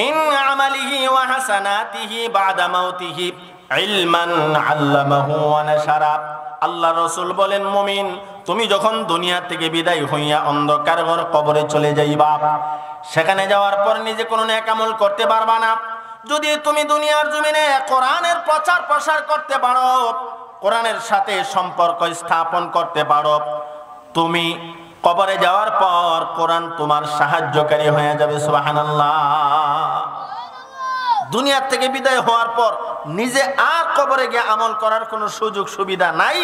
মিন আমালিহি ওয়া হাসানাতিহি বাদা মাউতিহি ইলমান আল্লামাহু ওয়া নাশারা। আল্লাহ রাসূল বলেন, মুমিন তুমি যখন দুনিয়া থেকে বিদায় হইয়া অন্ধকার ঘর কবরে চলে যাইবা, সেখানে যাওয়ার পর নিজে কোনো নেক আমল করতে পারবা না। যদি তুমি দুনিয়ার জমিনে কোরআনের প্রচার প্রসার করতে পারো, কোরআনের সাথে সম্পর্ক স্থাপন করতে পারো, তুমি কবরে যাওয়ার পর কোরআন তোমার সাহায্যকারী হয়ে যাবে। সুবহানাল্লাহ। দুনিয়া থেকে বিদায় হওয়ার পর নিজে আর কবরে গিয়ে আমল করার কোনো সুযোগ সুবিধা নাই।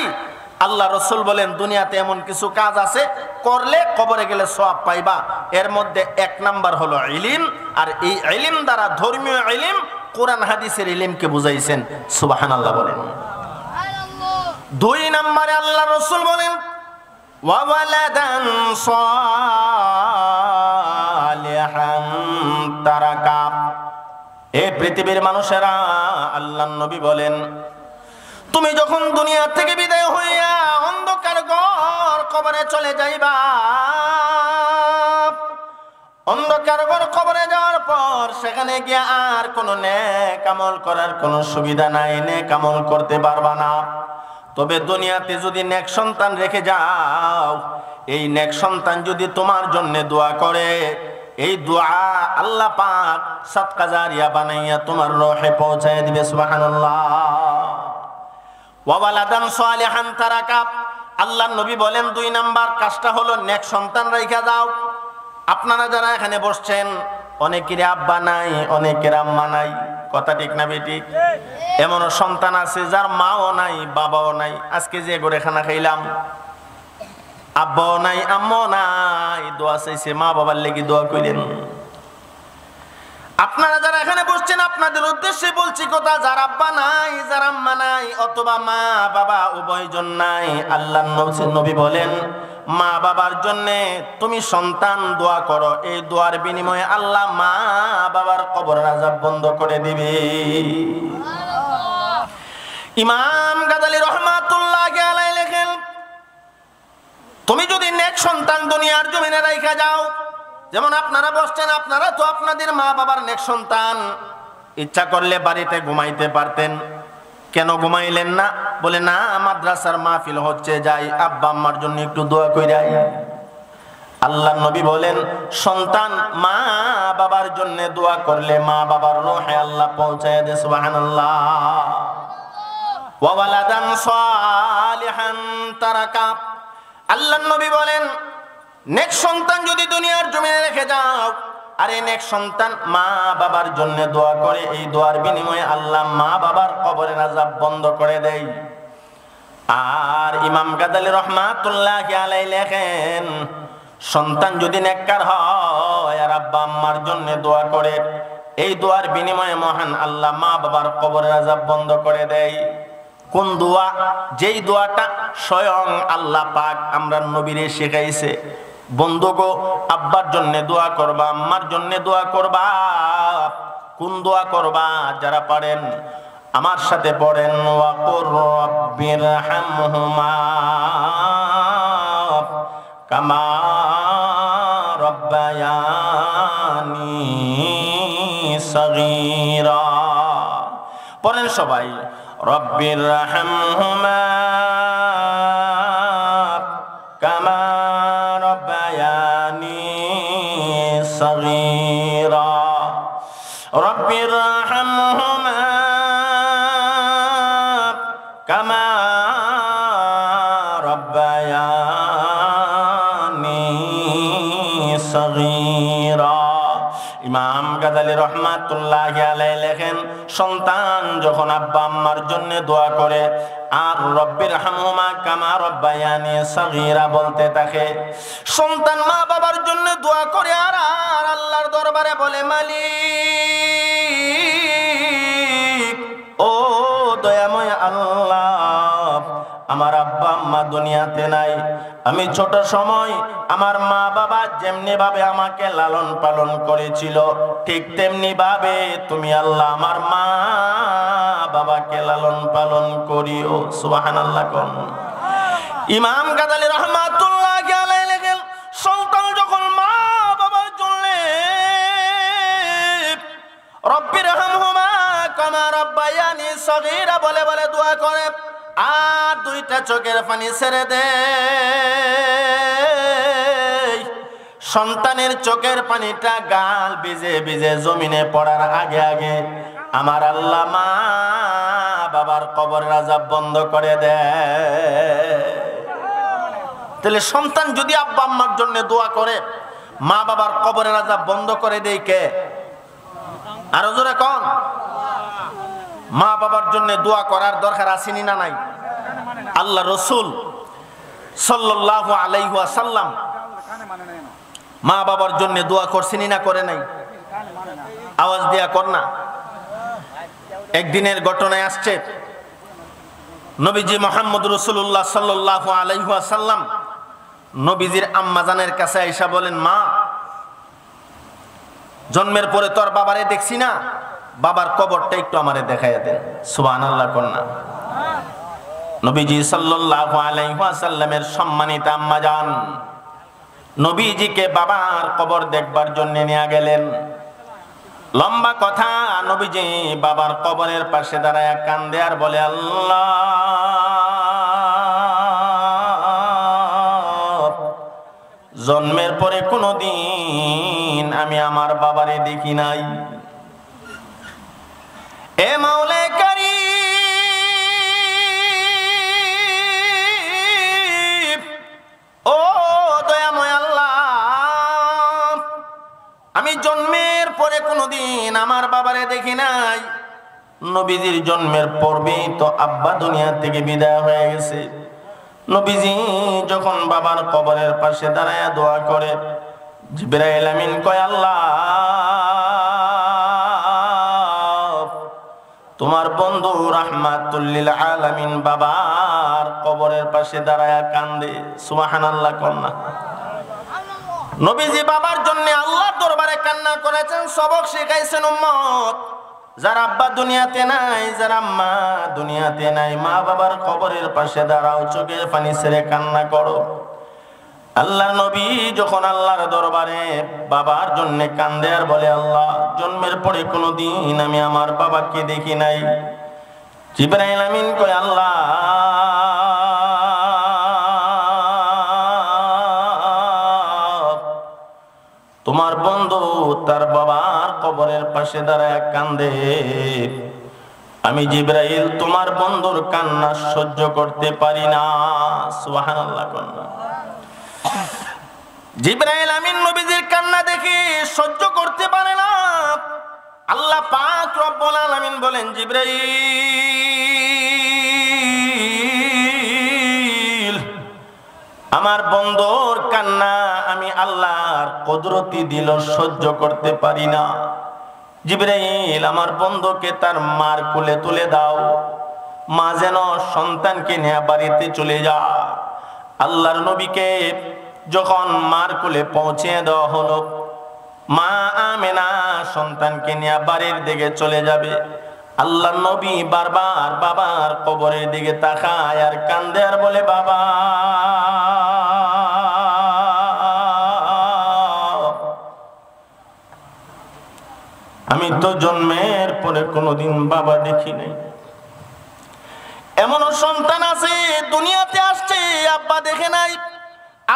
আল্লাহ রাসূল বলেন, দুনিয়াতে এমন কিছু কাজ আছে করলে কবরে গেলে সওয়াব পাইবা। এর মধ্যে এক নাম্বার হলো ইলম, আর এই ইলম দ্বারা ধর্মীয় ইলম, কোরআন হাদিসের ইলমকে বুঝাইছেন। সুবহানাল্লাহ বলেন। দুই নম্বরে আল্লাহ রাসূল বলেন, ওয়া ওয়ালাদান সালিহান তারাকা। এই পৃথিবীর মানুষেরা, আল্লাহর নবী বলেন, তুমি যখন দুনিয়া থেকে বিদায় হইয়া অন্ধকার ঘর কবরে চলে যাইবা, অন্ধকার ঘর কবরে যাওয়ার পর সেখানে গিয়ে আর কোনো নেক আমল করার কোনো সুবিধা নাই, নেক আমল করতে পারবা না। তবে দুনিয়াতে যদি নেক সন্তান রেখে যাও, এই নেক সন্তান যদি তোমার জন্য দোয়া করে, এই দোয়া আল্লাহ পাক সাদকা জারিয়া বানাইয়া তোমার রহে পৌঁছায় দিবে। সুবহানাল্লাহ। ওয়া ওয়ালাদান সালিহান তারাকা। আল্লাহর নবী বলেন, দুই নাম্বার কাজটা হলো নেক সন্তান রেখে দাও। আপনারা যারা এখানে বসছেন, অনেকের আব্বা নাই, অনেকের আম্মা নাই, কথা ঠিক না বেঠিক? এমনও সন্তান আছে যার মাও নাই, বাবাও নাই। আজকে যে ঘরে খানা খাইলাম, আব্বাও নাই, আম্মাও নাই, দোয়া চাইছে, মা বাবার লেগে দোয়া কইলেন। আপনারা যারা এখানে বসছেন, আপনাদের উদ্দেশ্যে বলছি কথা, যার আব্বা নাই, যার আম্মা নাই, অথবা মা বাবা উভয়জন নাই, আল্লাহর নবী বলেন, মা বাবার জন্য তুমি সন্তান দোয়া করো, এই দোয়ার বিনিময়ে আল্লাহ মা বাবার কবরের আযাব বন্ধ করে দিবে। ইমাম গাযালী রাহমাতুল্লাহি আলাইহি লেখেন, তুমি যদি নেক সন্তান দুনিয়ার জমিনে রাইখা যাও, যেমন আপনারা বসছেন, আপনারা তো আপনাদের মা বাবার নেক সন্তান, ইচ্ছা করলে বাড়িতে ঘুমাইতে পারতেন, কেন ঘুমাইলেন না? বলে না, মাদ্রাসার মাহফিল হচ্ছে, যাই, আব্বা আম্মার জন্য একটু দোয়া কইরাই। আল্লাহর নবী বলেন, সন্তান মা বাবার জন্য দোয়া করলে মা বাবার রূহে আল্লাহ পৌঁছায় দেয়। সুবহানাল্লাহ। ওয়া ওয়ালাদান সালিহান তারাকা। আল্লাহর নবী বলেন, নেক সন্তান যদি দুনিয়ার জমিনে রেখে যাও, আর এই নেক সন্তান মা বাবার জন্য দোয়া করে, এই দোয়ার বিনিময়ে আল্লাহ মা বাবার কবরের আযাব বন্ধ করে দেয়। আর ইমাম গাযালী রাহমাতুল্লাহি আলাইহি লেখেন, সন্তান যদি নেককার হয় আর আব্বা আম্মার জন্য দোয়া করে, এই দোয়ার বিনিময়ে মহান আল্লাহ মা বাবার কবরের আযাব বন্ধ করে দেয়। কোন দোয়া? যেই দোয়াটা স্বয়ং আল্লাহ পাক আমরা নবীরে শেখাইছে। বন্ধুগো, আব্বার জন্য দোয়া করবা, আম্মার জন্য দোয়া করবা। কোন দোয়া করবা? যারা পারেন আমার সাথে পড়েন, ওয়া কুর রাব্বিরহামহুমা কামা রাব্বায়ানি সাগীরা। পড়েন সবাই, রাব্বিরহামহুমা কামা রাব্বায়ানি সাগীরা। রাব্বিরহামহুমা কামা রাব্বায়ানি সাগীরা। ইমাম গাযালী রাহমাতুল্লাহি আলাইহি লেখেন, সন্তান যখন আব্বা আম্মার জন্য দোয়া করে আর রব্বিরহামহুমা কামা রাব্বায়ানি সাগীরা বলতে থাকে, সন্তান মা বাবার জন্য দোয়া করে আর আল্লাহর দরবারে বলে, মালিক, ও দয়াময় আল্লাহ, আমার আব্বা আম্মা দুনিয়াতে নাই, আমি ছোট সময় আমার মা বাবা যেমনি ভাবে আমাকে লালন পালন করেছিল, ঠিক তেমনি ভাবে তুমি আল্লাহ আমার মা বাবাকে লালন পালন করিও। সুবহানাল্লাহ। কোন ইমাম গাযালী রাহমাতুল্লাহি আলাইহি লেখেন, সন্তান যখন মা বাবার জন্য রব্বিরহামহুমা কামা রাব্বায়ানি সগীরা বলে বলে দোয়া করে, আর দুইটা চোখের পানি ছেড়ে দে। সন্তানের চোখের পানিটা গাল ভিজে ভিজে জমিনে পড়ার আগে আগে আমার আল্লাহ মা বাবার কবরের আযাব বন্ধ করে দেয়। তাহলে সন্তান যদি আব্বা আম্মার জন্য দোয়া করে, মা বাবার কবরের আযাব বন্ধ করে দেয় কে? আরো জোরে কোন? মা বাবার জন্য দোয়া করার দরকার আসেনি না নাই? আল্লাহ রাসূল সাল্লাল্লাহু আলাইহি ওয়াসাল্লাম মা বাবার জন্য দোয়া করছেনি না করে নাই? আওয়াজ দিয়া কর না। একদিনের ঘটনায় আসছে, নবীজি মুহাম্মদ রাসূলুল্লাহ সাল্লাল্লাহু আলাইহি ওয়াসাল্লাম নবীজির আম্মাজানের কাছে আয়েশা বলেন, মা, জন্মের পরে তোর বাবারে দেখছি না, বাবার কবরটা একটু আমারে দেখাইয়া দেন। সুবহানাল্লাহ কন্যা। নবীজি সাল্লাল্লাহু আলাইহি ওয়াসাল্লামের সম্মানিত আম্মাজান নবীজিকে বাবার কবর দেখবার জন্য নিয়ে গেলেন। লম্বা কথা, নবীজি বাবার কবরের পাশে দাঁড়ায় কান্দে আর বলে, আল্লাহ, জন্মের পরে কোনদিন আমি আমার বাবারে দেখি নাই। এ মাওলায়ে কারীম, ও দয়াময় আল্লাহ, আমি জন্মের পরে কোনদিন আমার বাবারে দেখি নাই। নবীজির জন্মের পূর্বেই তো আব্বা দুনিয়া থেকে বিদায় হয়ে গেছে। নবীজি যখন বাবার কবরের পাশে দাঁড়ায় দোয়া করে, জিবরাইল আমিন কয়, আল্লাহ, তোমার বন্ধু রাহমাতুল লিল আলামিন বাবার কবরের পাশে দাঁড়ায় কান্দে। সুবহানাল্লাহ কন্যা। নবীজি বাবার জন্য আল্লাহর দরবারে কান্না করেছেন, সবক শিখাইছেন উম্মত। যারা আব্বা দুনিয়াতে নাই, যারা মা দুনিয়াতে নাই, মা বাবার কবরের পাশে দাঁড়াও, চোখের পানি ছেড়ে কান্না করো। আল্লাহ নবী যখন আল্লাহর দরবারে বাবার জন্য কান্দে আর বলে, আল্লাহ, জন্মের পরে কোনদিন আমি আমার বাবাকে দেখি নাই। জিবরাইল আমিন কয়, আল্লাহ, তোমার বন্ধু তার বাবার কবরের পাশে দাঁড়ায় কান্দে। আমি জিবরাইল তোমার বন্ধুর কান্না সহ্য করতে পারি না। সুবহানাল্লাহ কন্যা। জিবরাইল আমিন নবীজির কান্না দেখে সহ্য করতে পারে না। আল্লাহ পাক রব্বুল আলামিন বলেন, জিবরাইল, আমার বন্ধুর কান্না আমি আল্লাহর কুদরতি দিল সহ্য করতে পারি না। জিবরাইল, আমার বন্ধুকে তার মার কোলে তুলে দাও, মা যেন সন্তানকে নিয়ে বাড়িতে চলে যা। আল্লাহর নবীকে যখন মার কোলে পৌঁছে দেওয়া হলো, মা আমেনা সন্তানকে নিয়ে বাড়ির দিকে চলে যাবে। আল্লাহর নবী বারবার বাবার কবরের দিকে তাকায় আর কান্দে আর বলে, বাবা, আমি তো জন্মের পরে কোনদিন বাবা দেখি নাই। এমনও সন্তান আছে দুনিয়াতে আসছে, আব্বা দেখে নাই।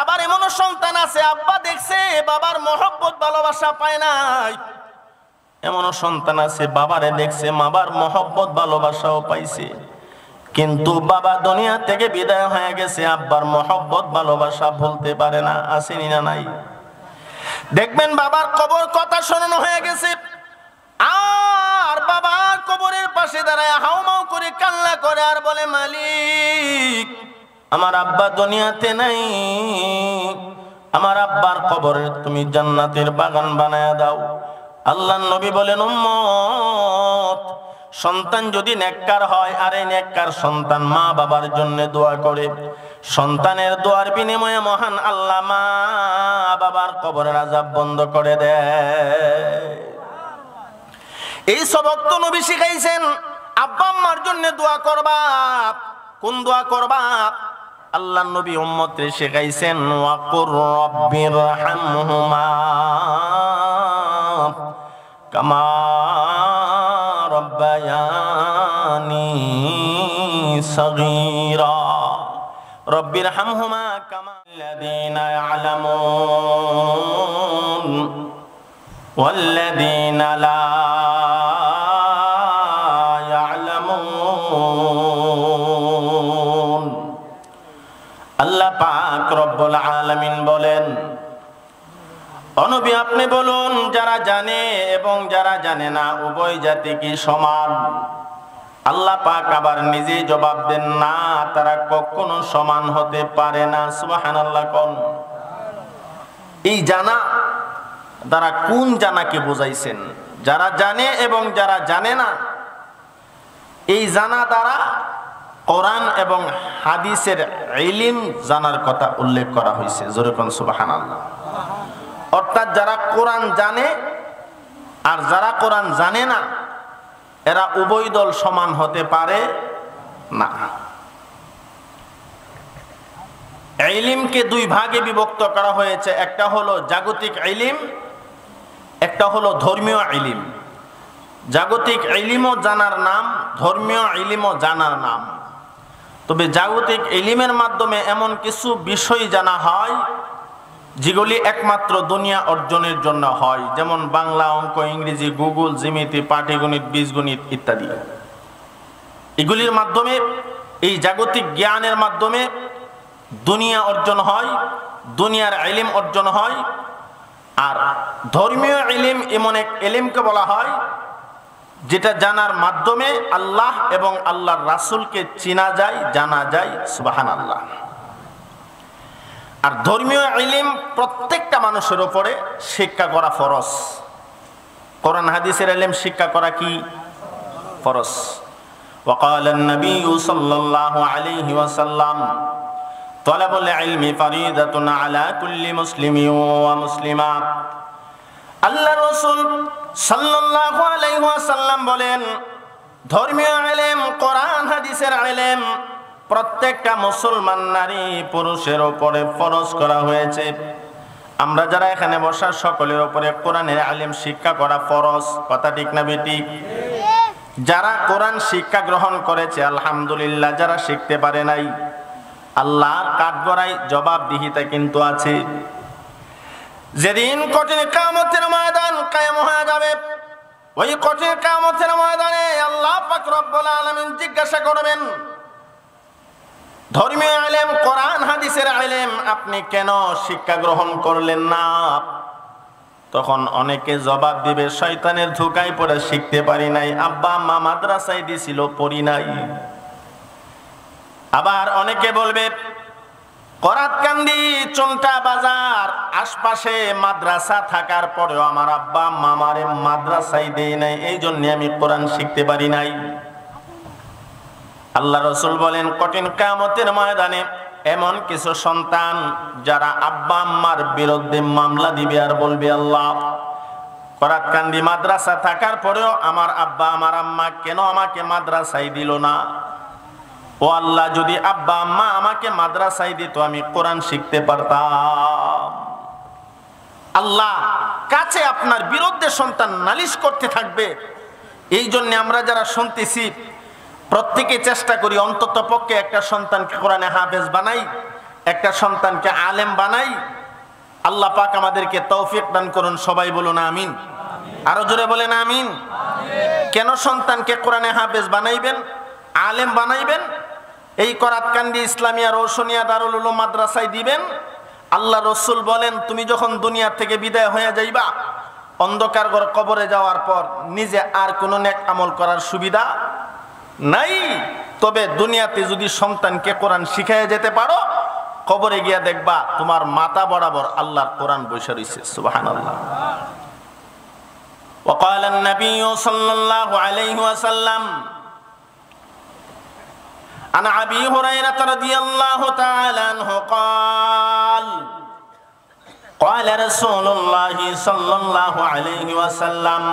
আবার এমনও সন্তান আছে আব্বা দেখছে, বাবার মহব্বত ভালোবাসা পায় নাই। এমনও সন্তান আছে বাবারে দেখছে, বাবার মহব্বত ভালোবাসাও পাইছে, কিন্তু বাবা দুনিয়া থেকে বিদায় হয়ে গেছে, আব্বার মহব্বত ভালোবাসা ভুলতে পারে না। আসেনি না নাই? দেখবেন বাবার কবর কথা শোনানো হয়ে গেছে, আর বাবা কবরের পাশে দাঁড়ায় হাউমাউ করে কান্না করে আর বলে, মালিক, আমার আব্বা দুনিয়াতে নাই, আমার আব্বার কবরে তুমি জান্নাতের বাগান বানায়া দাও। আল্লাহর নবী বলেন, উম্মত, সন্তান যদি নেককার হয় আর এই নেককার সন্তান মা বাবার জন্য দোয়া করে, সন্তানের দোয়ার বিনিময়ে মহান আল্লাহ মা বাবার কবরের আযাব বন্ধ করে দেয়। এই সবক তো নবী শিখাইছেন। আব্বা আম্মার জন্য দোয়া করবা। কোন দোয়া করবা? আল্লাহ নবী উম্মতকে শিখাইছেন, ওয়াকুর রাব্বিরহামহুমা কামা صغيرا رب ارحمهما كما الذين يعلمون والذين لا يعلمون আল্লাহ পাক রব্বুল আলামিন বলেন, ও নবী আপনি বলুন, যারা জানে এবং যারা জানে না উভয় জাতি কি সমান? আল্লাহ পাক আবার নিজেই জবাব দেন, না, তারা কখনো সমান হতে পারে না। সুবহানাল্লাহ কোন? এই জানা দ্বারা কোন জানাকে বোঝাইছেন? যারা জানে এবং যারা জানে না, এই জানা দ্বারা কোরআন এবং হাদিসের ইলম জানার কথা উল্লেখ করা হয়েছে। জোরে কোন সুবহানাল্লাহ। অর্থাৎ যারা কোরআন জানে আর যারা কোরআন জানে না, এরা উভয় দল সমান হতে পারে না। ইলমকে দুই ভাগে বিভক্ত করা হয়েছে, একটা হলো জাগতিক ইলম, একটা হলো ধর্মীয় ইলম। জাগতিক ইলমও জানার নাম, ধর্মীয় ইলমও জানার নাম। তবে জাগতিক ইলমের মাধ্যমে এমন কিছু বিষয় জানা হয় যেগুলি একমাত্র দুনিয়া অর্জনের জন্য হয়, যেমন বাংলা, অঙ্ক, ইংরেজি, গুগল, জ্যামিতি, পাটিগণিত, বীজগণিত ইত্যাদি। এগুলির মাধ্যমে, এই জাগতিক জ্ঞানের মাধ্যমে দুনিয়া অর্জন হয়, দুনিয়ার ইলম অর্জন হয়। আর ধর্মীয় ইলম এমন এক ইলমকে বলা হয় যেটা জানার মাধ্যমে আল্লাহ এবং আল্লাহর রাসূলকে চেনা যায়, জানা যায়। সুবহানাল্লাহ। আর ধর্মীয় ইলম প্রত্যেকটা মানুষের উপরে শিক্ষা করা ফরজ। কোরআন হাদিসের ইলম শিক্ষা করা কি ফরজ। وقال النبي صلى الله عليه وسلم طلب العلم فريضة على كل مسلم ومسلمة। আল্লাহ রাসূল সাল্লাল্লাহু আলাইহি ওয়াসাল্লাম বলেন, ধর্মীয় ইলম, কোরআন হাদিসের ইলম প্রত্যেকটা মুসলমান নারী পুরুষের উপরে ফরজ করা হয়েছে। আমরা যারা এখানে বসা সকলের উপরে কোরআনের ইলম শিক্ষা করা ফরজ। কথা ঠিক না বেঠিক? যারা কোরআন শিক্ষা গ্রহণ করেছে আলহামদুলিল্লাহ, যারা শিখতে পারে নাই আল্লাহর কাঠগড়ায় জবাবদিহিতা কিন্তু আছে। যেদিন কঠিন কিয়ামতের ময়দান কায়েম হয়ে যাবে, ওই কঠিন কিয়ামতের ময়দানে আল্লাহ পাক রব্বুল আলামিন জিজ্ঞাসা করবেন, ধর্মীয় ইলম, কোরআন হাদিসের ইলম আপনি কেন শিক্ষা গ্রহণ করলেন না? তখন অনেকে জবাব দিবে, শয়তানের ধোঁকায় পড়ে শিখতে পারি নাই, আব্বা আম্মা মাদ্রাসায় দিছিল, পড়ি নাই। আবার অনেকে বলবে, করাতকান্দি, চন্টা বাজার আশপাশে মাদ্রাসা থাকার পরেও আমার আব্বা আম্মা আমারে মাদ্রাসায় দেয় নাই, এই জন্য আমি কোরআন শিখতে পারি নাই। আল্লাহ রাসূল বলেন, কঠিন কিয়ামতের ময়দানে এমন কিছু সন্তান যারা আব্বা আম্মার বিরুদ্ধে মামলা দিবে আর বলবে, আল্লাহ, করাতকান্দি মাদ্রাসা থাকার পরেও আমার আব্বা আমার আম্মা কেন আমাকে মাদ্রাসায় দিল না? ও আল্লাহ, যদি আব্বা আম্মা আমাকে মাদ্রাসায় দিত আমি কোরআন শিখতে পারতাম। আল্লাহ কাছে আপনার বিরুদ্ধে সন্তান নালিশ করতে থাকবে। এই জন্য আমরা যারা শুনতেছি প্রত্যেকে চেষ্টা করি অন্তত পক্ষে একটা সন্তানকে কোরআনে হাফেজ বানাই, একটা সন্তানকে আলেম বানাই। আল্লাহ পাক আমাদেরকে তৌফিক দান করুন। সবাই বলুন আমিন। আরো জোরে বলেন আমিন। কেন সন্তানকে কোরআনে হাফেজ বানাইবেন, আলেম বানাইবেন? এই করাতকান্দি ইসলামিয়া রৌশনিয়া দারুল উলুম মাদ্রাসায় দিবেন। আল্লাহ রাসূল বলেন, তুমি যখন দুনিয়া থেকে বিদায় হয়ে যাইবা, অন্ধকার ঘর কবরে যাওয়ার পর নিজে আর কোনো নেক আমল করার সুবিধা নাই। তবে দুনিয়াতে যদি সন্তানকে কোরআন শিখাইয়া যেতে পারো, কবরে গিয়া দেখবা তোমার মাথা বরাবর আল্লাহর কোরআন বসে রইছে। সুবহানাল্লাহ। وقال النبي صلى الله عليه وسلم عن أبي هريرة رضي الله تعالى عنه قال قال رسول الله صلى الله عليه وسلم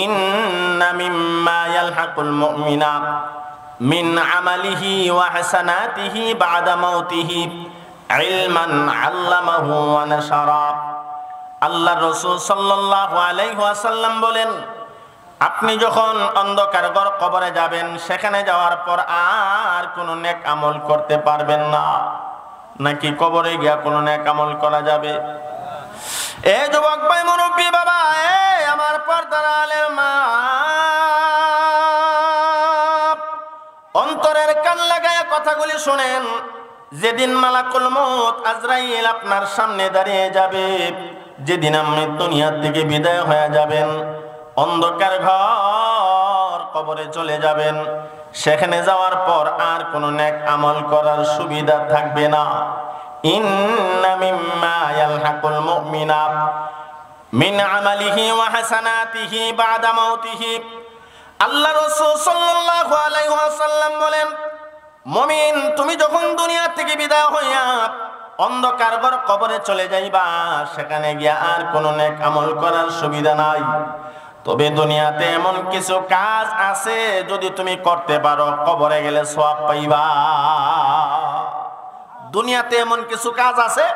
إن مما يلحق المؤمن من عمله وحسناته بعد موته علما علمه ونشره। আল্লাহ রাসূল সাল্লাল্লাহু আলাইহি ওয়াসাল্লাম বলেন, আপনি যখন অন্ধকার ঘর কবরে যাবেন, সেখানে যাওয়ার পর আর কোনো নেক আমল করতে পারবেন না। নাকি কবরে গিয়া কোনো নেক আমল করা যাবে? এ যুবক ভাই, মুরব্বী বাবা, এ আমার পর্দার আলের মা, অন্তরের কান লাগায় কথাগুলি শোনেন। যেদিন মালাকুল মউত আজরাইল আপনার সামনে দাঁড়িয়ে যাবে, যেদিন আপনি দুনিয়া থেকে বিদায় হয়ে যাবেন, অন্ধকার ঘর কবরে চলে যাবেন, সেখানে যাওয়ার পর আর কোনো নেক আমল করার সুবিধা থাকবে না। ইন্না মিম্মা ইয়ালহাকুল মুমিনা মিন আমালিহি ওয়া হাসানাতিহি বাদা মাউতিহি। আল্লাহ রাসূল সাল্লাল্লাহু আলাইহি ওয়াসাল্লাম বলেন, মুমিন তুমি যখন দুনিয়া থেকে বিদায় হইয়া অন্ধকার ঘর কবরে চলে যাইবা, সেখানে গিয়া আর কোনো নেক আমল করার সুবিধা নাই। তবে দুনিয়াতে এমন কিছু কাজ আছে, যদি তুমি করতে পারো কবরে গেলে সওয়াব পাইবা। দুনিয়াতে এমন কিছু কাজ আছে,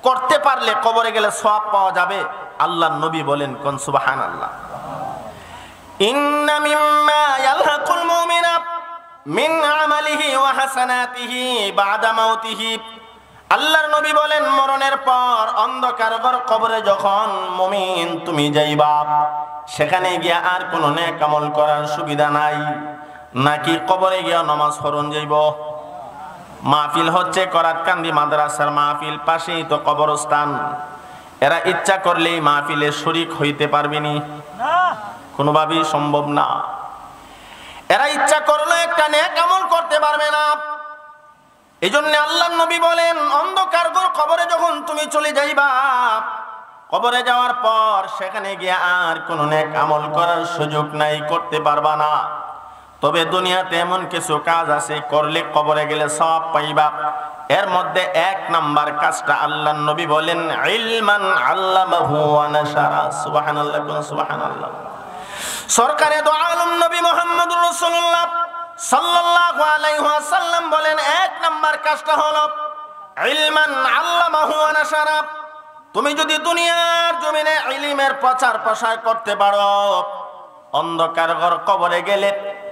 করতে পারলে কবরে গেলে সওয়াব পাওয়া যাবে। আল্লাহর নবী বলেন, কোন সুবহানাল্লাহ। ইন্না মিম্মা ইয়ালহাকুল মুমিনা মিন আমালিহি ওয়া হাসানাতিহি বাদা মাউতিহি। আল্লাহর নবী বলেন, মরণের পর অন্ধকার ঘর কবরে যখন মুমিন তুমি যাইবা, সেখানে গিয়া আর কোনো নেক আমল করার সুবিধা নাই। নাকি কবরে গিয়া নামাজ পড়ন যাইব? মাহফিল হচ্ছে করাতকান্দি মাদ্রাসার মাহফিল, পাশেই তো কবরস্থান। এরা ইচ্ছা করলেই মাহফিলে শরীক হইতে পারবেনি? কোনোভাবেই সম্ভব না। এরা ইচ্ছা করলে একটা নেক আমল করতে পারবে না। এই জন্য আল্লাহর নবী বলেন, অন্ধকার ঘর কবরে যখন তুমি চলে যাইবা, কবরে যাওয়ার পর সেখানে গিয়ে আর কোনো নেক আমল করার সুযোগ নাই, করতে পারবা না। তবে দুনিয়াতে এমন কিছু কাজ আছে, করলে কবরে গেলে সওয়াব পাইবা। এর মধ্যে এক নাম্বার কাজটা আল্লাহর নবী বলেন, ইলমান আল্লামাহু ওয়া নাশারা। সুবহানাল্লাহ, কোন সুবহানাল্লাহ। সরকারে দো আলম নবী মুহাম্মদুর রাসূলুল্লাহ সাল্লাল্লাহু আলাইহি ওয়াসাল্লাম বলেন, এক নাম্বার কাজটা হলো ইলমান আল্লামাহু ওয়া নাশারা। তুমি যদি দুনিয়ার জমিনে ইলমের প্রচার প্রসার করতে পারো, অন্ধকার ঘর কবরে গেলে,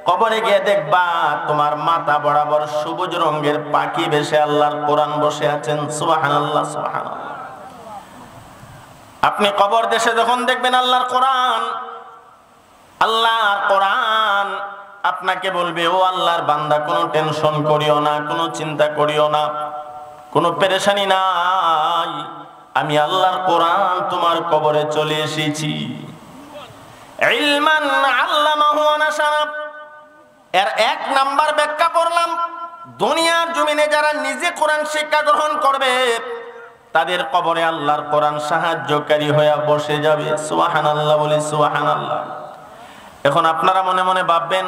কবরে গিয়ে দেখবা তোমার মাথা বরাবর সবুজ রঙের পাখি বেশে আল্লাহর কোরআন বসে আছেন। সুবহানাল্লাহ, সুবহানাল্লাহ। আপনি কবর দেশে যখন দেখবেন আল্লাহর কোরআন, আল্লাহর কোরআন আপনাকে বলবে, ও আল্লাহর বান্দা, কোনো টেনশন করিও না, কোনো চিন্তা করিও না, কোনো পেরেশানি নাই, আমি আল্লাহর কোরআন তোমার কবরে চলে এসেছি। ইলমান আল্লামাহু ওয়া নাশারা। এর এক নাম্বার ব্যাখ্যা করলাম, দুনিয়ার জমিনে যারা নিজে কোরআন শিক্ষা গ্রহণ করবে, তাদের কবরে আল্লাহর কোরআন সাহায্যকারী হয়ে বসে যাবে। সুবহানাল্লাহ, বলি সুবহানাল্লাহ। এখন আপনারা মনে মনে ভাববেন,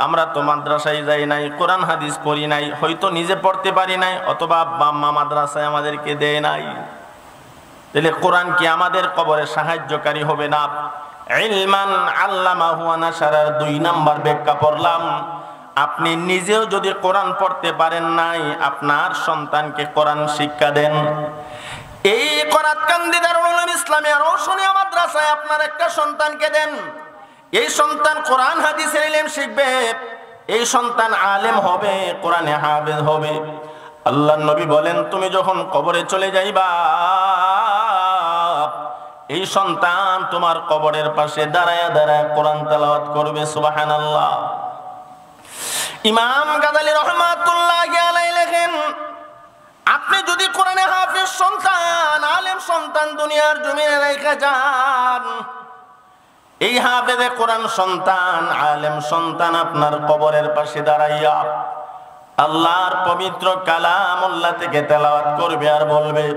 আমরা তো মাদ্রাসায় যাই নাই, কোরআন হাদিস পড়ি নাই, হয়তো নিজে পড়তে পারি নাই, অথবা বাম্মা মাদ্রাসায় আমাদেরকে দেয় নাই, তাহলে কোরআন কি আমাদের কবরে সাহায্যকারী হবে না? ইলমান আল্লামাহু ওয়া নাশারার দুই নাম্বার ব্যাখ্যা পড়লাম, আপনি নিজেও যদি কোরআন পড়তে পারেন নাই, আপনার সন্তানকে কোরআন শিক্ষা দেন। এই করাতকান্দি দারুল উলুম ইসলামিয়া রওশনিয়া মাদ্রাসায় আপনার একটা সন্তানকে দেন। এই সন্তান কোরআন হাদিসের ইলম শিখবে, এই সন্তান আলেম হবে, কোরআনে হাফেজ হবে। আল্লাহর নবী বলেন, তুমি যখন কবরে চলে যাইবা, এই সন্তান তোমার কবরের পাশে দাঁড়ায় দাঁড়ায় কোরআন তেলাওয়াত করবে। সুবহানাল্লাহ। ইমাম গাযালী রাহমাতুল্লাহি আলাইহি লেখেন, আপনি যদি কোরআনে হাফেজ সন্তান, আলেম সন্তান দুনিয়ার জমিনে রেখে যান, এই হাফেজে কোরআন সন্তান, আলেম সন্তান আপনার কবরের পাশে দাঁড়াইয়া আল্লাহর পবিত্র কালামুল্লাহ থেকে তেলাওয়াত করবে আর বলবে,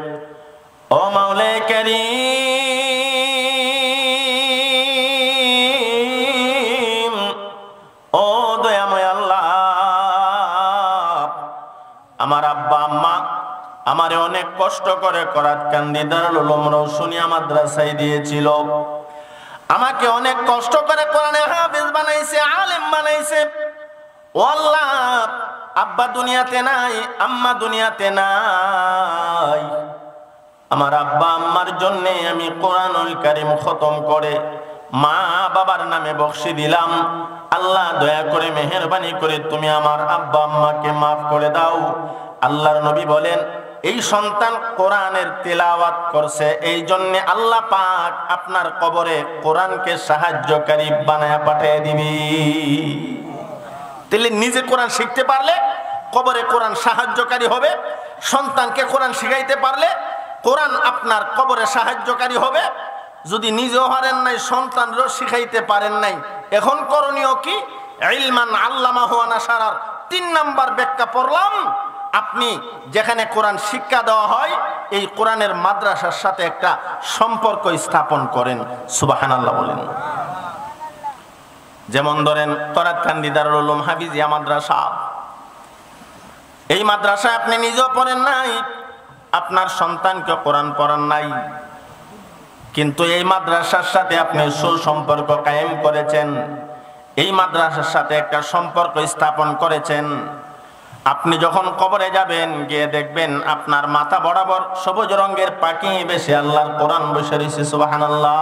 ও মাওলায়ে কারীম, ও দয়াময় আল্লাহ, আমার আব্বা আম্মা আমারে অনেক কষ্ট করে করাতকান্দি দারুল উলুম রওশনিয়া মাদ্রাসায় দিয়েছিল, আমাকে অনেক কষ্ট করে কোরআনে হাফেজ বানাইছে, আলেম বানাইছে। ও আল্লাহ, আব্বা দুনিয়াতে নাই, আম্মা দুনিয়াতে নাই, আমার আব্বা আম্মার জন্য আমি কোরআনুল কারীম খতম করে মা বাবার নামে বকশি দিলাম, আল্লাহ দয়া করে মেহেরবানি করে তুমি আমার আব্বা আম্মাকে মাফ করে দাও। আল্লাহর নবী বলেন, এই সন্তান কোরআনের তিলাওয়াত করছে, এই জন্য আল্লাহ পাক আপনার কবরে কোরআনকে সাহায্যকারী বানায়া পাঠিয়ে দিবি। তাহলে নিজে কোরআন শিখতে পারলে কবরে কোরআন সাহায্যকারী হবে, সন্তানকে কোরআন শিখাইতে পারলে কোরআন আপনার কবরে সাহায্যকারী হবে। যদি নিজেও পারেন নাই, সন্তানরও শিখাইতে পারেন নাই, এখন করণীয় কি? ইলমান আল্লামাহু ওয়া নাশারার 3 নাম্বার ব্যাখ্যা পড়লাম। আপনি যেখানে কোরআন শিক্ষা দেওয়া হয়, এই কোরআনের মাদ্রাসার সাথে একটা সম্পর্ক স্থাপন করেন। সুবহানাল্লাহ বলেন। যেমন ধরেন তরাতকান্দি দারুল উলুম হাফিজিয়া মাদ্রাসা, এই মাদ্রাসায় আপনি নিজেও পড়েন নাই, আপনার সন্তানকে কোরআন পড়ান নাই, কিন্তু এই মাদ্রাসার সাথে আপনি সুসম্পর্ক কায়েম করেছেন, এই মাদ্রাসার সাথে একটা সম্পর্ক স্থাপন করেছেন। আপনি যখন কবরে যাবেন, গিয়ে দেখবেন আপনার মাথা বরাবর সবুজ রঙের পাখি বেশি আল্লাহর কোরআন বসে রয়েছে। সুবহানাল্লাহ।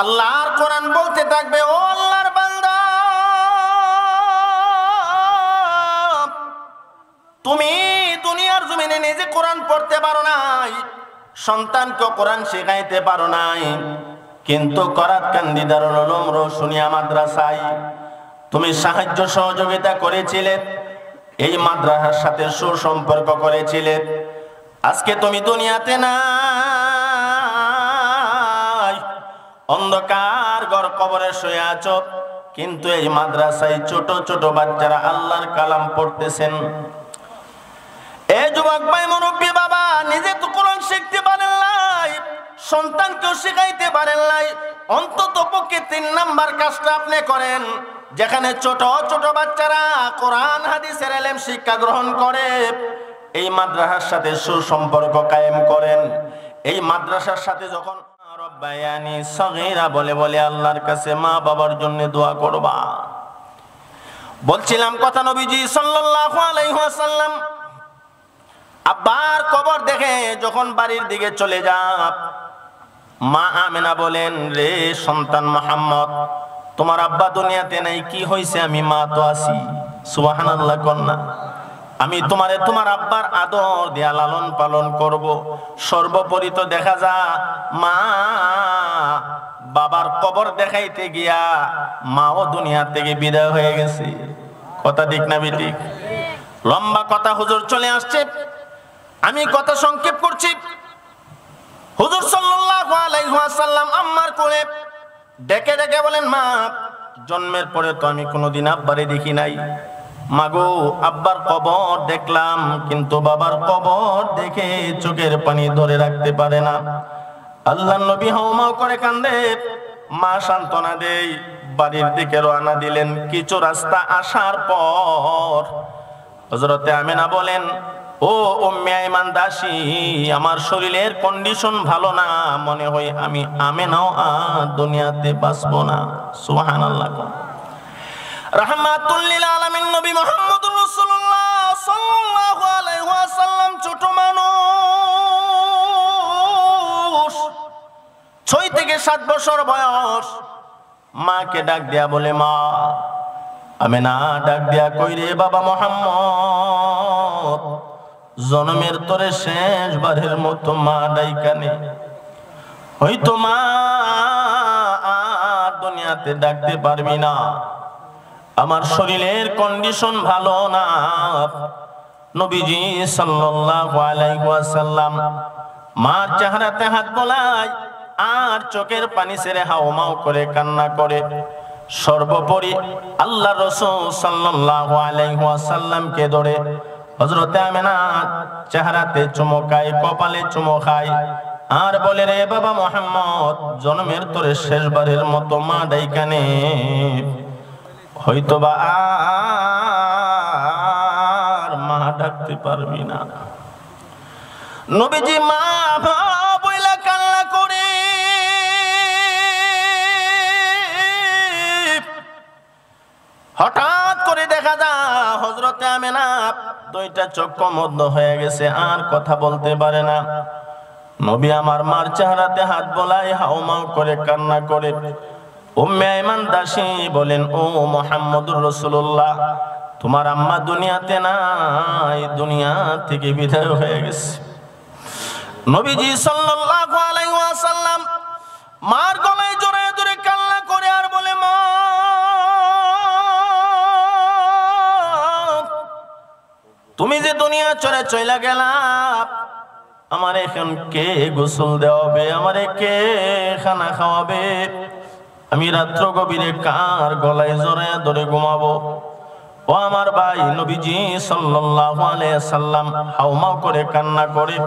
আল্লাহর কোরআন বলতে থাকবে, ও আল্লাহর বান্দা, তুমি দুনিয়ার জমিনে নিজে কোরআন পড়তে পারো নাই, সন্তানকে কোরআন শেখাইতে পারো নাই, কিন্তু করাতকান্দি দারুল উলুম রৌশনিয়া মাদ্রাসায় তুমি সাহায্য সহযোগিতা করেছিলে, এই মাদ্রাসার সাথে সুসম্পর্ক করেছিলে। আজকে তুমি দুনিয়াতে নাই, অন্ধকার ঘর কবরে শুয়ে আছো, কিন্তু এই মাদ্রাসায় ছোট ছোট বাচ্চারা আল্লাহর কালাম পড়তেছেন। এই যুবক ভাই, মুরব্বী বাবা, নিজে তো কোরআন শিখতে পারেন নাই, সন্তানকেও শিখাইতে পারেন নাই, অন্তত পক্ষে 3 নাম্বার কাজটা আপনি করেন। যেখানে ছোট ছোট বাচ্চারা কোরআন হাদিসের ইলম শিক্ষা গ্রহণ করে, এই মাদ্রাসার সাথে সুসম্পর্ক কায়েম করেন। এই মাদ্রাসার সাথে যখন রব্বায়ানি সগীরা বলে বলে আল্লাহর কাছে মা বাবার জন্য দোয়া করবা। বলছিলাম কথা, নবীজি সাল্লাল্লাহু আলাইহি ওয়াসাল্লাম আব্বার কবর দেখে যখন বাড়ির দিকে চলে যান, মা আমেনা বলেন, রে সন্তান মুহাম্মদ, তোমার আব্বা দুনিয়াতে নাই, কি হইছে? আমি মা তো আছি। সুবহানাল্লাহ কন্যা, আমি তোমার আব্বার আদর দিয়া লালন পালন করব। সর্বোপরি তো দেখা যা মা বাবার কবর দেখাইতে গিয়া মাও দুনিয়া থেকে বিদায় হয়ে গেছে। কথা ঠিক না বেঠিক? লম্বা কথা হুজুর চলে আসছে, আমি কথা সংক্ষেপ করছি। হুজুর সাল্লাল্লাহু আলাইহি ওয়াসাল্লাম আম্মার কোলে ডেকে ডেকে বলেন, মা, জন্মের পরে তো আমি কোনোদিন আব্বারে দেখি নাই, মাগো আব্বার কবর দেখলাম, কিন্তু বাবার কবর দেখে চোখের পানি ধরে রাখতে পারে না। আল্লাহর নবী হাউমাউ করে কান্দে, মা সান্ত্বনা দেই, বাড়ির দিকে রওনা দিলেন। কিছু রাস্তা আসার পর হযরতে আমিনা বলেন, ও উম্মে আইমান দাসী, আমার শরীরের কন্ডিশন ভালো না, মনে হয় আমি আমিনাও আর দুনিয়াতে বাঁচবো না। সুবহানাল্লাহ। রাহমাতুল লিল আলামিন নবী মুহাম্মদুর রাসূলুল্লাহ সাল্লাল্লাহু আলাইহি ওয়াসাল্লাম ছোট মানুষ, 6 থেকে 7 বছর বয়স। মাকে ডাক দিয়া বলে, মা। আমিনা ডাক দিয়া কই, রে বাবা মুহাম্মদ, জন্মের তোরে শেষবারের মতো মা ডাইকানে, হয়তো মা আর দুনিয়াতে ডাকতে পারবি না, আমার শরীরের কন্ডিশন ভালো না। নবীজি সাল্লাল্লাহু আলাইহি ওয়াসাল্লাম মার চেহারাতে হাত বোলায় আর চোখের পানি ছেড়ে হাওমাও করে কান্না করে। সর্বোপরি আল্লাহ রাসূল সাল্লাল্লাহু আলাইহি ওয়াসাল্লামকে ধরে হযরত আমিনা চেহারাতে চুমো খায়, কপালে চুমো খায়, আর বলে, রে বাবা মুহাম্মদ, জন্মের তোরে শেষবারের মতো মা ডাইকানে, হয়তোবা আর মা ডাকতে পারবি না। নবীজি মা বইলা কান্না করে হঠাৎ করে দেখা যায় হযরতে আমিনা 2টা চোখ মধ্য হয়ে গেছে, আর কথা বলতে পারে না। নবী আমার মার চেহারাতে হাত বোলায় হাউমাউ করে কান্না করে। উম্মে আইমান দাসী বলেন, ও মুহাম্মদুর রাসূলুল্লাহ, তোমার আম্মা দুনিয়াতে নাই, দুনিয়া থেকে বিদায় হয়ে গেছে। নবীজি সাল্লাল্লাহু আলাইহি ওয়াসাল্লাম মার গলায় জড়ায় ধরে কান্না করে আর বলে, মা তুমি যে দুনিয়া ছেড়ে চলে গেলা, আমার এখন কে গোসল দেওয়াবে, আমারে কে খানা খাওয়াবে, আমি রাত্র গভীরে কার গলায় জড়ায় ধরে ঘুমাবো? ও আমার ভাই, নবীজি সাল্লাল্লাহু আলাইহি সাল্লাম হাউমাউ করে কান্না করে।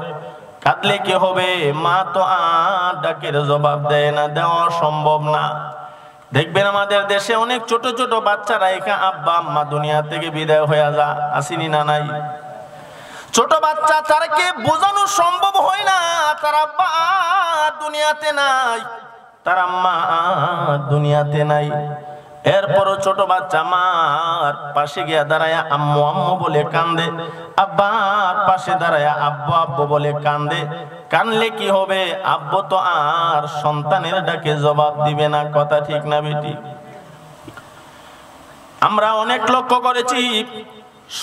কাঁদলে কি হবে? মা তো আর ডাকের জবাব দেয় না, দেওয়া সম্ভব না। দেখবেন আমাদের দেশে অনেক ছোট ছোট বাচ্চারা একা আব্বা আম্মা দুনিয়া থেকে বিদায় হয়ে যা, আসেনি না নাই? ছোট বাচ্চা, তারকে বোঝানো সম্ভব হয় না তার আব্বা দুনিয়াতে নাই, তার আম্মা দুনিয়াতে নাই। এরপরও ছোট বাচ্চা মার পাশে গিয়া দাঁড়ায়া আম্মু আম্মু বলে কান্দে, আব্বার পাশে দাঁড়ায়া আব্বু আব্বু বলে কান্দে। কানলে কি হবে? আব্বু তো আর সন্তানের ডাকে জবাব দিবে না। কথা ঠিক না বেটি? আমরা অনেক লক্ষ্য করেছি,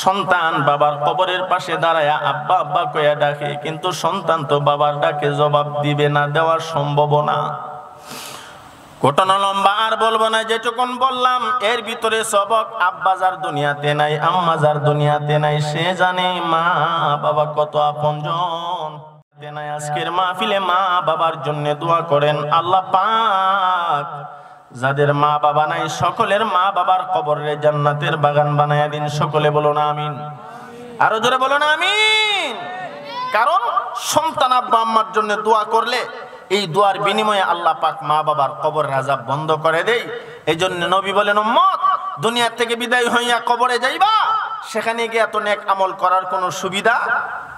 সন্তান বাবার কবরের পাশে দাঁড়ায়া আব্বা আব্বা কইয়া ডাকে, কিন্তু সন্তান তো বাবার ডাকে জবাব দিবে না, দেওয়া সম্ভব না। ঘটনা লম্বা, আর বলবো না, যেটুকুন বললাম এর ভিতরে সবক। আব্বা যার দুনিয়াতে নাই, আম্মা যার দুনিয়াতে নাই, সে জানে মা বাবা কত আপনজন। আজকের মাহফিলে মা বাবার জন্য দোয়া করেন। আল্লাহ পাক যাদের মা বাবা নাই, সকলের মা বাবার কবরে জান্নাতের বাগান বানায়া দিন। সকলে বলুন আমিন। আরো জোরে বলুন আমিন। কারণ সন্তান আব্বা আম্মার জন্য দোয়া করলে এই দোয়ার বিনিময়ে আল্লাহ পাক মা বাবার কবরের আযাব বন্ধ করে দেয়। এই জন্য নবী বলেন, উম্মত দুনিয়া থেকে বিদায় হইয়া কবরে যাইবা, সেখানে গিয়ে এত নেক আমল করার কোনো সুবিধা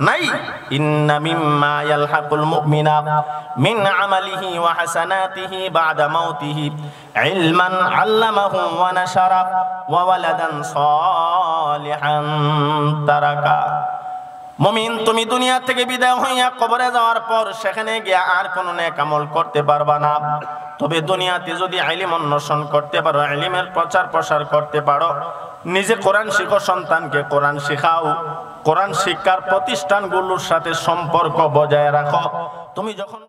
নাই। ইন্না মিম্মা ইয়ালহাকুল মুমিনা মিন আমালিহি ওয়া হাসানাতিহি বাদা মাউতিহি ইলমান আল্লামাহু ওয়া নাশারা ওয়া ওয়ালাদান সালিহান তারাকা। মুমিন, তুমি দুনিয়া থেকে বিদায় হইয়া কবরে যাওয়ার পর সেখানে গিয়ে আর কোনো নেক আমল করতে পারবা না। তবে দুনিয়াতে যদি ইলম অন্বেষণ করতে পারো, ইলমের প্রচার প্রসার করতে পারো, নিজে কোরআন শিখো, সন্তানকে কোরআন শেখাও, কোরআন শিক্ষার প্রতিষ্ঠানগুলোর সাথে সম্পর্ক বজায় রাখো। তুমি যখন